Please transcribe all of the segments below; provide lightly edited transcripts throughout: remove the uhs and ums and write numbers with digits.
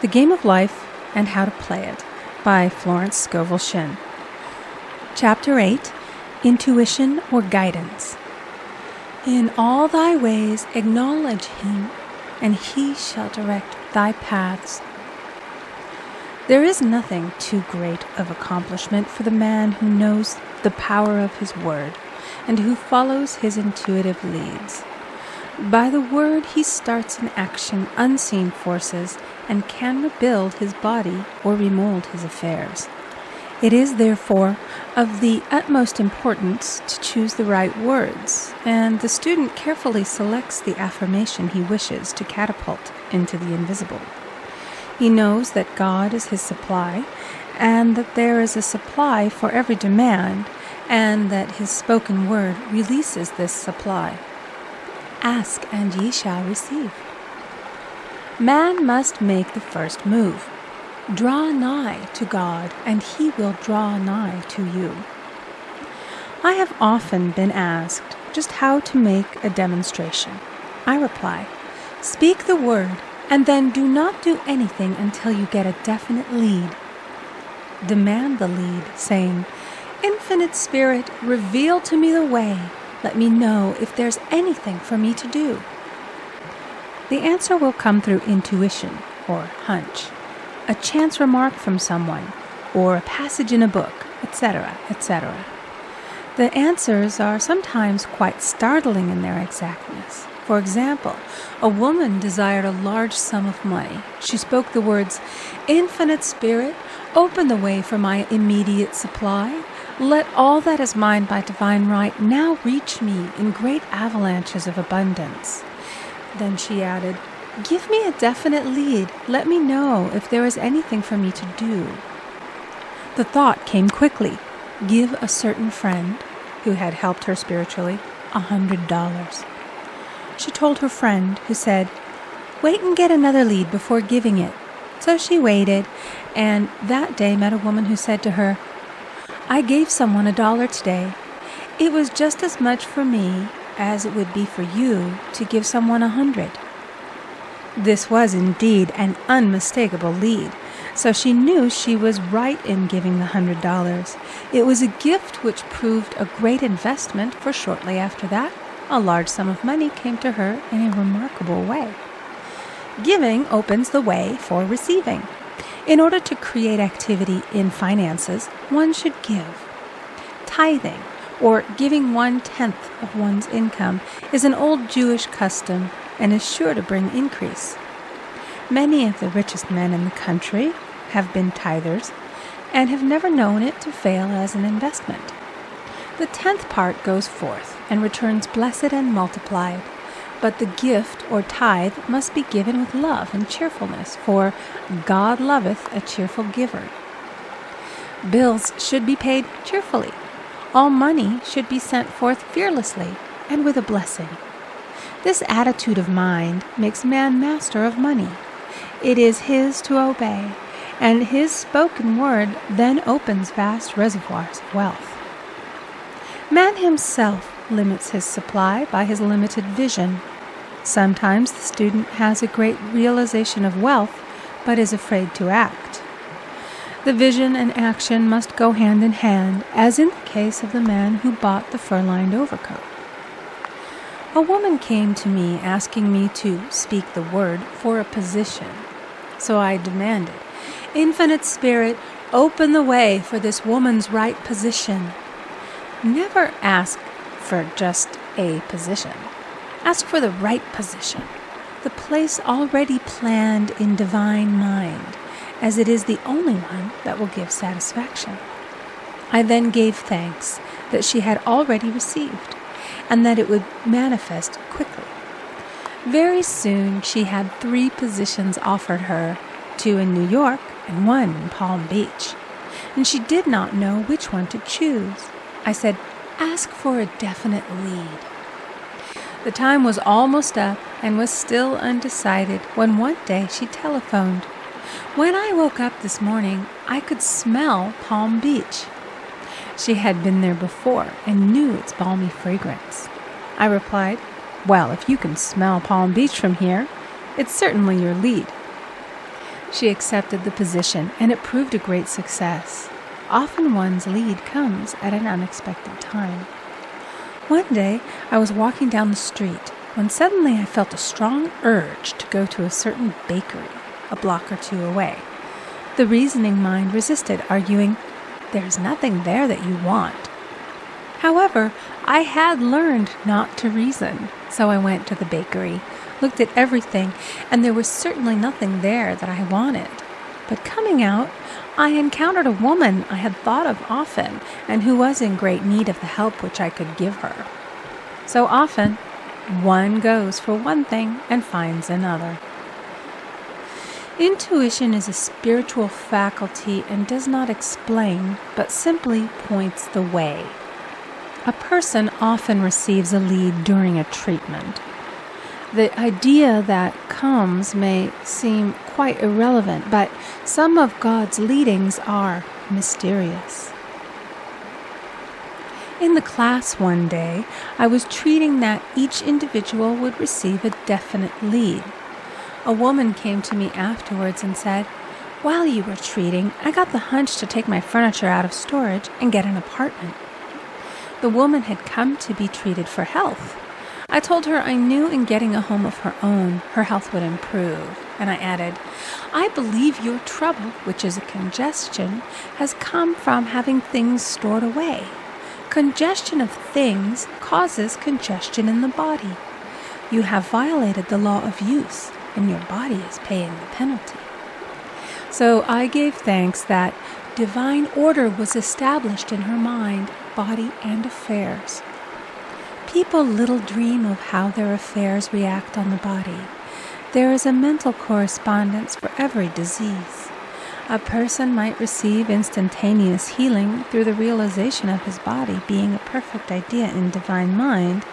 The Game of Life and How to Play It by Florence Scovel Shinn. Chapter 8, Intuition or Guidance. In all thy ways acknowledge him, and he shall direct thy paths. There is nothing too great of accomplishment for the man who knows the power of his word, and who follows his intuitive leads. By the word he starts in action unseen forces, and can rebuild his body or remold his affairs. It is therefore of the utmost importance to choose the right words, and the student carefully selects the affirmation he wishes to catapult into the invisible. He knows that God is his supply, and that there is a supply for every demand, and that his spoken word releases this supply. Ask, and ye shall receive. Man must make the first move. Draw nigh to God, and he will draw nigh to you. I have often been asked just how to make a demonstration. I reply, speak the word, and then do not do anything until you get a definite lead. Demand the lead, saying, Infinite Spirit, reveal to me the way. Let me know if there's anything for me to do. The answer will come through intuition or hunch, a chance remark from someone, or a passage in a book, etc., etc. The answers are sometimes quite startling in their exactness. For example, a woman desired a large sum of money. She spoke the words, Infinite Spirit, open the way for my immediate supply. Let all that is mine by divine right now reach me in great avalanches of abundance. Then she added, give me a definite lead. Let me know if there is anything for me to do. The thought came quickly. Give a certain friend, who had helped her spiritually, $100. She told her friend, who said, wait and get another lead before giving it. So she waited, and that day met a woman who said to her, I gave someone $1 today. It was just as much for me as it would be for you to give someone 100. This was indeed an unmistakable lead, so she knew she was right in giving the $100. It was a gift which proved a great investment, for shortly after that, a large sum of money came to her in a remarkable way. Giving opens the way for receiving. In order to create activity in finances, one should give. Tithing, or giving 1/10 of one's income, is an old Jewish custom and is sure to bring increase. Many of the richest men in the country have been tithers and have never known it to fail as an investment. The 10th part goes forth and returns blessed and multiplied. But the gift or tithe must be given with love and cheerfulness, for God loveth a cheerful giver. Bills should be paid cheerfully. All money should be sent forth fearlessly and with a blessing. This attitude of mind makes man master of money. It is his to obey, and his spoken word then opens vast reservoirs of wealth. Man himself limits his supply by his limited vision. Sometimes the student has a great realization of wealth, but is afraid to act. The vision and action must go hand in hand, as in the case of the man who bought the fur-lined overcoat. A woman came to me asking me to speak the word for a position. So I demanded, Infinite Spirit, open the way for this woman's right position. Never ask for just a position. Ask for the right position, the place already planned in divine mind, as it is the only one that will give satisfaction. I then gave thanks that she had already received, and that it would manifest quickly. Very soon she had 3 positions offered her, 2 in New York and 1 in Palm Beach, and she did not know which one to choose. I said, ask for a definite lead. The time was almost up and was still undecided when one day she telephoned. When I woke up this morning, I could smell Palm Beach. She had been there before and knew its balmy fragrance. I replied, well, if you can smell Palm Beach from here, it's certainly your lead. She accepted the position, and it proved a great success. Often one's lead comes at an unexpected time. One day, I was walking down the street when suddenly I felt a strong urge to go to a certain bakery a block or two away. The reasoning mind resisted, arguing, "There's nothing there that you want." However, I had learned not to reason, so I went to the bakery, looked at everything, and there was certainly nothing there that I wanted. But coming out, I encountered a woman I had thought of often and who was in great need of the help which I could give her. So often, one goes for one thing and finds another. Intuition is a spiritual faculty and does not explain, but simply points the way. A person often receives a lead during a treatment. The idea that comes may seem quite irrelevant, but some of God's leadings are mysterious. In the class one day, I was treating that each individual would receive a definite lead. A woman came to me afterwards and said, "While you were treating, I got the hunch to take my furniture out of storage and get an apartment." The woman had come to be treated for health. I told her I knew in getting a home of her own, her health would improve, and I added, "I believe your trouble, which is a congestion, has come from having things stored away. Congestion of things causes congestion in the body. You have violated the law of use, and your body is paying the penalty." So I gave thanks that divine order was established in her mind, body, and affairs. People little dream of how their affairs react on the body. There is a mental correspondence for every disease. A person might receive instantaneous healing through the realization of his body being a perfect idea in divine mind,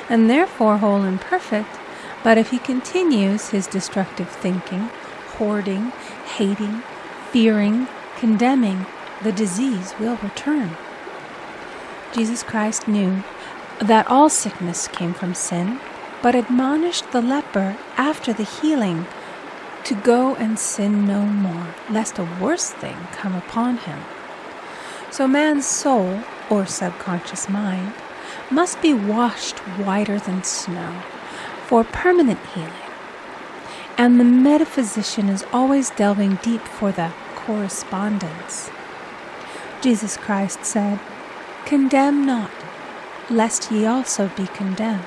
and therefore whole and perfect, but if he continues his destructive thinking, hoarding, hating, fearing, condemning, the disease will return. Jesus Christ knew that all sickness came from sin, but admonished the leper after the healing to go and sin no more, lest a worse thing come upon him. So man's soul, or subconscious mind, must be washed whiter than snow for permanent healing. And the metaphysician is always delving deep for the correspondence. Jesus Christ said, "Condemn not, lest ye also be condemned.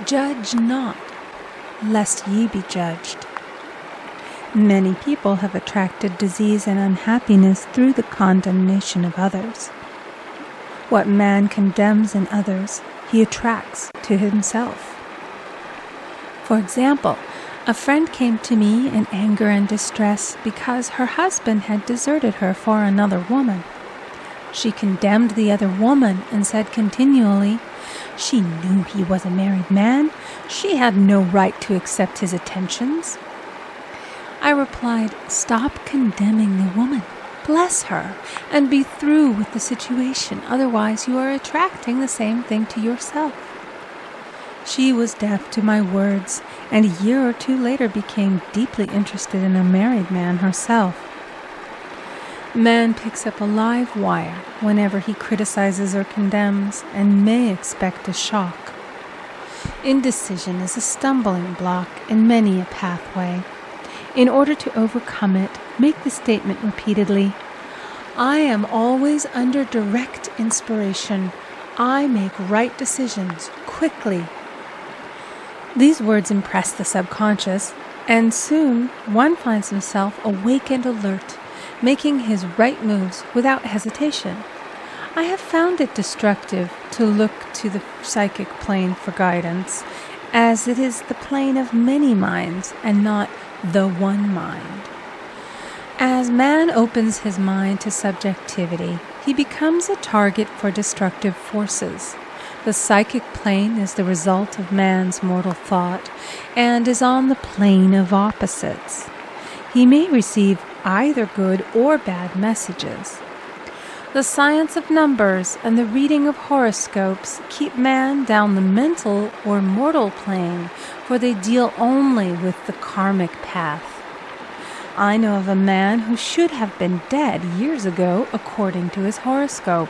Judge not, lest ye be judged." Many people have attracted disease and unhappiness through the condemnation of others. What man condemns in others, he attracts to himself. For example, a friend came to me in anger and distress because her husband had deserted her for another woman. She condemned the other woman and said continually, "She knew he was a married man. She had no right to accept his attentions." I replied, "Stop condemning the woman. Bless her and be through with the situation. Otherwise, you are attracting the same thing to yourself." She was deaf to my words, and a year or two later became deeply interested in a married man herself. Man picks up a live wire whenever he criticizes or condemns and may expect a shock. Indecision is a stumbling block in many a pathway. In order to overcome it, make the statement repeatedly, "I am always under direct inspiration. I make right decisions quickly." These words impress the subconscious, and soon one finds himself awake and alert, making his right moves without hesitation. I have found it destructive to look to the psychic plane for guidance, as it is the plane of many minds and not the one mind. As man opens his mind to subjectivity, he becomes a target for destructive forces. The psychic plane is the result of man's mortal thought and is on the plane of opposites. He may receive either good or bad messages. The science of numbers and the reading of horoscopes keep man down the mental or mortal plane, for they deal only with the karmic path. I know of a man who should have been dead years ago according to his horoscope,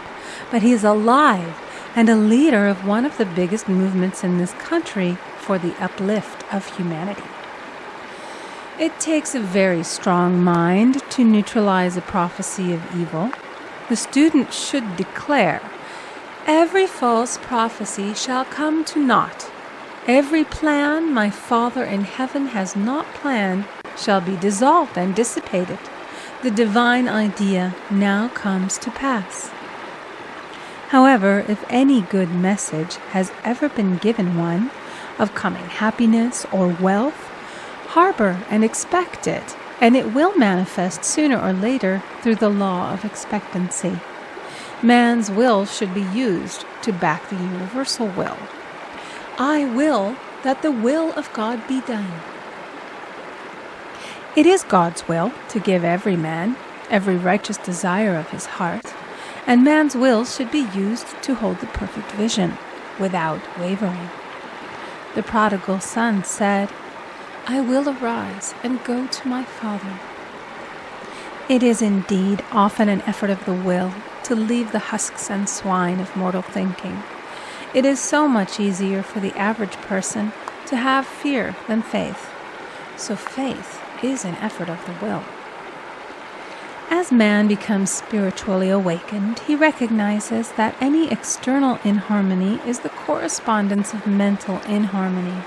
but he is alive and a leader of one of the biggest movements in this country for the uplift of humanity. It takes a very strong mind to neutralize a prophecy of evil. The student should declare, "Every false prophecy shall come to naught. Every plan my Father in heaven has not planned shall be dissolved and dissipated. The divine idea now comes to pass." However, if any good message has ever been given one, of coming happiness or wealth, harbor and expect it, and it will manifest sooner or later through the law of expectancy. Man's will should be used to back the universal will. I will that the will of God be done. It is God's will to give every man every righteous desire of his heart, and man's will should be used to hold the perfect vision without wavering. The prodigal son said, "I will arise and go to my father." It is indeed often an effort of the will to leave the husks and swine of mortal thinking. It is so much easier for the average person to have fear than faith. So faith is an effort of the will. As man becomes spiritually awakened, he recognizes that any external inharmony is the correspondence of mental inharmony.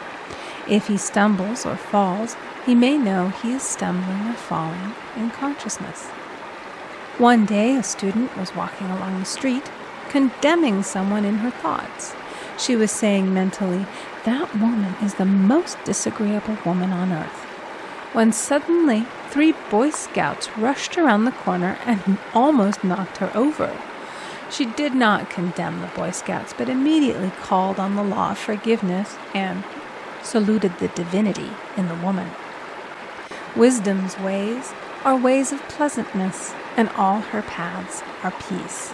If he stumbles or falls, he may know he is stumbling or falling in consciousness. One day, a student was walking along the street, condemning someone in her thoughts. She was saying mentally, "That woman is the most disagreeable woman on earth," when suddenly 3 Boy Scouts rushed around the corner and almost knocked her over. She did not condemn the Boy Scouts, but immediately called on the law of forgiveness and saluted the divinity in the woman. Wisdom's ways are ways of pleasantness, and all her paths are peace.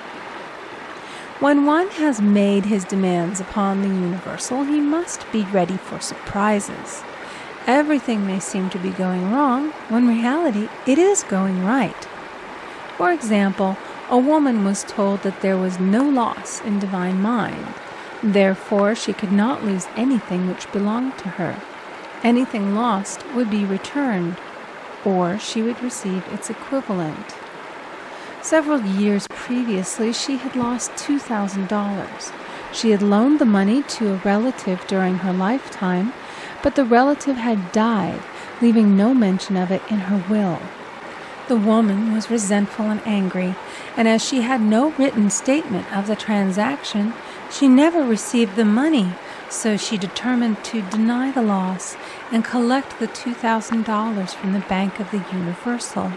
When one has made his demands upon the universal, he must be ready for surprises. Everything may seem to be going wrong, when in reality it is going right. For example, a woman was told that there was no loss in divine mind. Therefore, she could not lose anything which belonged to her. Anything lost would be returned, or she would receive its equivalent. Several years previously, she had lost $2,000. She had loaned the money to a relative during her lifetime, but the relative had died, leaving no mention of it in her will. The woman was resentful and angry, and as she had no written statement of the transaction, she never received the money, so she determined to deny the loss and collect the $2,000 from the Bank of the Universal.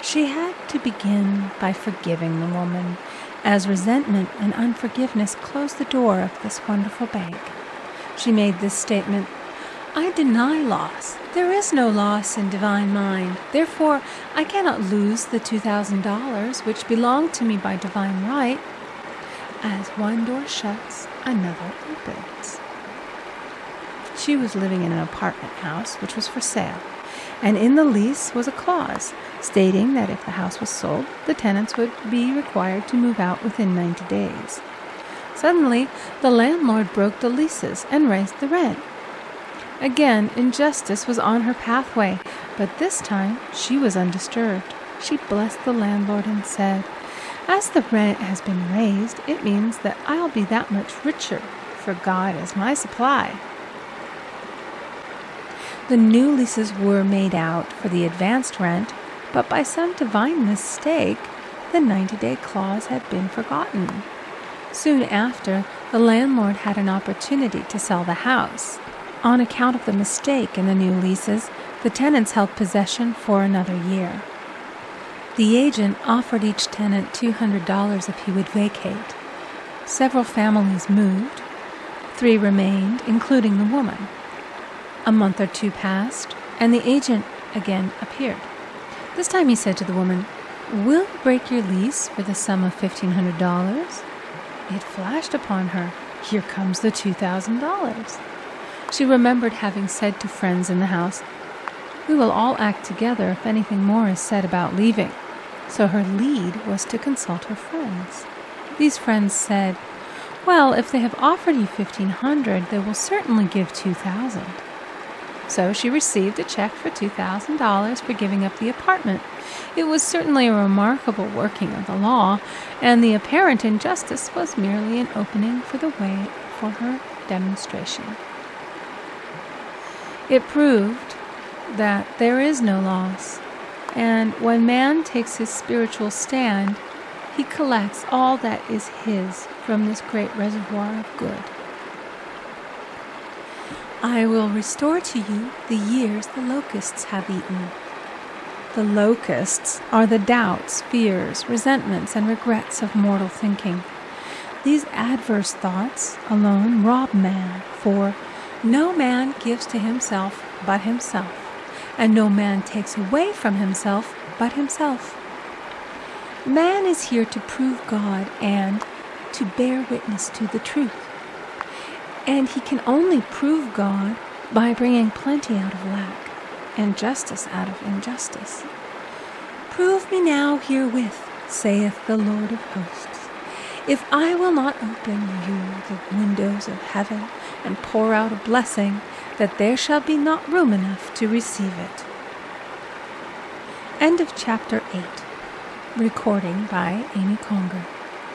She had to begin by forgiving the woman, as resentment and unforgiveness closed the door of this wonderful bank. She made this statement, "I deny loss. There is no loss in divine mind. Therefore, I cannot lose the $2,000 which belong to me by divine right. As one door shuts, another opens." She was living in an apartment house which was for sale, and in the lease was a clause stating that if the house was sold, the tenants would be required to move out within 90 days. Suddenly, the landlord broke the leases and raised the rent. Again, injustice was on her pathway, but this time she was undisturbed. She blessed the landlord and said, "As the rent has been raised, it means that I'll be that much richer, for God is my supply." The new leases were made out for the advanced rent, but by some divine mistake, the 90-day clause had been forgotten. Soon after, the landlord had an opportunity to sell the house. On account of the mistake in the new leases, the tenants held possession for another year. The agent offered each tenant $200 if he would vacate. Several families moved. 3 remained, including the woman. A month or 2 passed, and the agent again appeared. This time he said to the woman, "Will you break your lease for the sum of $1,500? It flashed upon her, "Here comes the $2,000. She remembered having said to friends in the house, We will all act together if anything more is said about leaving. So her lead was to consult her friends. These friends said, "Well, if they have offered you 1,500, they will certainly give 2,000. So she received a check for $2,000 for giving up the apartment. It was certainly a remarkable working of the law, and the apparent injustice was merely an opening for the way for her demonstration. It proved that there is no loss, and when man takes his spiritual stand, he collects all that is his from this great reservoir of good. I will restore to you the years the locusts have eaten." The locusts are the doubts, fears, resentments, and regrets of mortal thinking. These adverse thoughts alone rob man, for no man gives to himself but himself, and no man takes away from himself but himself. Man is here to prove God and to bear witness to the truth. And he can only prove God by bringing plenty out of lack and justice out of injustice. "Prove me now herewith, saith the Lord of hosts, if I will not open you the windows of heaven and pour out a blessing, that there shall be not room enough to receive it." End of chapter 8. Recording by Amy Conger.